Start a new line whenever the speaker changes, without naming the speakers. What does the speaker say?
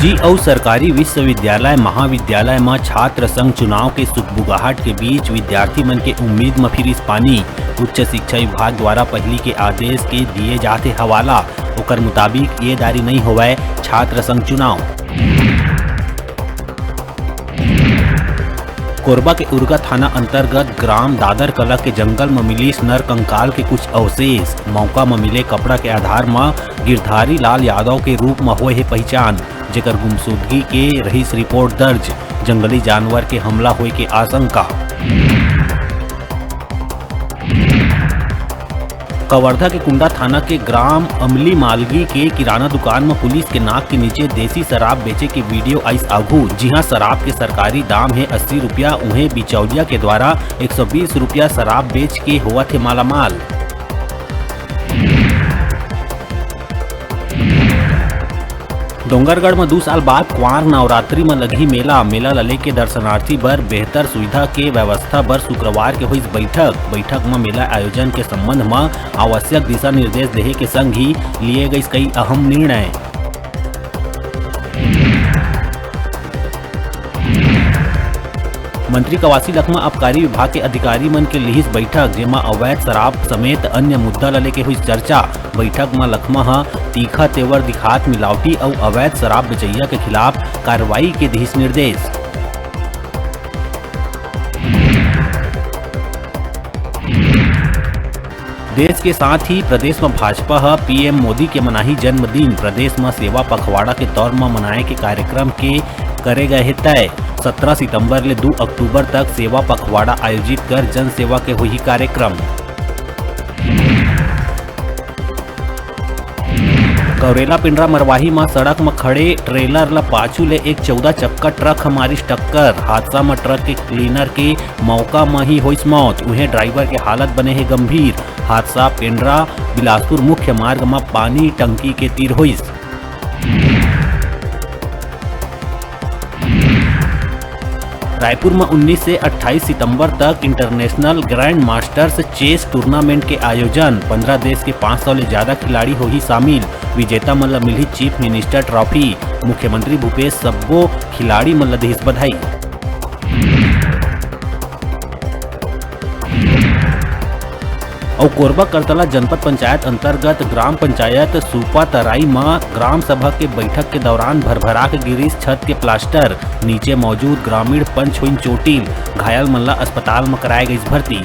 निजी और सरकारी विश्वविद्यालय महाविद्यालय में छात्र संघ चुनाव के सुगबुगाहट के बीच विद्यार्थी मन के उम्मीद में फिरिस पानी। उच्च शिक्षा विभाग द्वारा पहली के आदेश के दिए जाते हवाला, ओकर मुताबिक ये दारी नहीं होवे छात्र संघ चुनाव। कोरबा के उरगा थाना अंतर्गत ग्राम दादर कला के जंगल में मिली नर कंकाल के कुछ अवशेष। मौका में मिले कपड़ा के आधार में गिरधारी लाल यादव के रूप में हुए है पहचान, जेकर गुमशुदगी के रहीस रिपोर्ट दर्ज। जंगली जानवर के हमला होए के आशंका। कवर्धा के कुंडा थाना के ग्राम अमली मालगी के किराना दुकान में पुलिस के नाक के नीचे देसी शराब बेचे के वीडियो आइस आगू। जी हां, शराब के सरकारी दाम है 80 रुपया, उन्हें बिचौलिया के द्वारा 120 रुपया शराब बेच के हुआ थे मालामाल। डोंगरगढ़ में 2 साल बाद क्वार नवरात्रि में लगी मेला लले के दर्शनार्थी बर बेहतर सुविधा के व्यवस्था बर शुक्रवार के हुई बैठक में मेला आयोजन के संबंध में आवश्यक दिशा निर्देश देहे के संग ही लिए गई कई अहम निर्णय। मंत्री कवासी लखमा आबकारी विभाग के अधिकारी मन के लिहिस बैठक, जेमा अवैध शराब समेत अन्य मुद्दा लले के हुई चर्चा। बैठक में लखमा तीखा तेवर दिखात मिलावटी और अवैध शराब बेचैया के खिलाफ कार्रवाई के दिहिस निर्देश। देश के साथ ही प्रदेश में भाजपा पीएम मोदी के मनाही जन्मदिन। प्रदेश में सेवा पखवाड़ा के तौर में मनाए के कार्यक्रम के करे गए है तय। 17 सितंबर ले 2 अक्टूबर तक सेवा पखवाड़ा आयोजित कर जन सेवा के हुई कार्यक्रम। कौरेला पिंडरा मरवाही में सड़क में खड़े ट्रेलर ला पाछू ले एक 14 चक्का ट्रक हमारी टक्कर। हादसा में ट्रक के क्लीनर के मौका में ही हुई मौत, उन्हें ड्राइवर के हालत बने है गंभीर। हादसा पिंडरा बिलासपुर मुख्य मार्ग में पानी टंकी के तीर हुई। रायपुर में 19 से 28 सितंबर तक international grandmasters chess tournament के आयोजन। 15 देश के 500 से ज्यादा खिलाड़ी हो ही शामिल। विजेता मन ला मिली चीफ मिनिस्टर ट्रॉफी। मुख्यमंत्री भूपेश सब्बो खिलाड़ी मन ला दिहिस बधाई। और कोरबा करतला जनपद पंचायत अंतर्गत ग्राम पंचायत सुपा तराई में ग्राम सभा के बैठक के दौरान भरभरा के गिरीश छत के प्लास्टर। नीचे मौजूद ग्रामीण पंच हुई चोटिल, घायल मन ला अस्पताल में कराए गई भर्ती।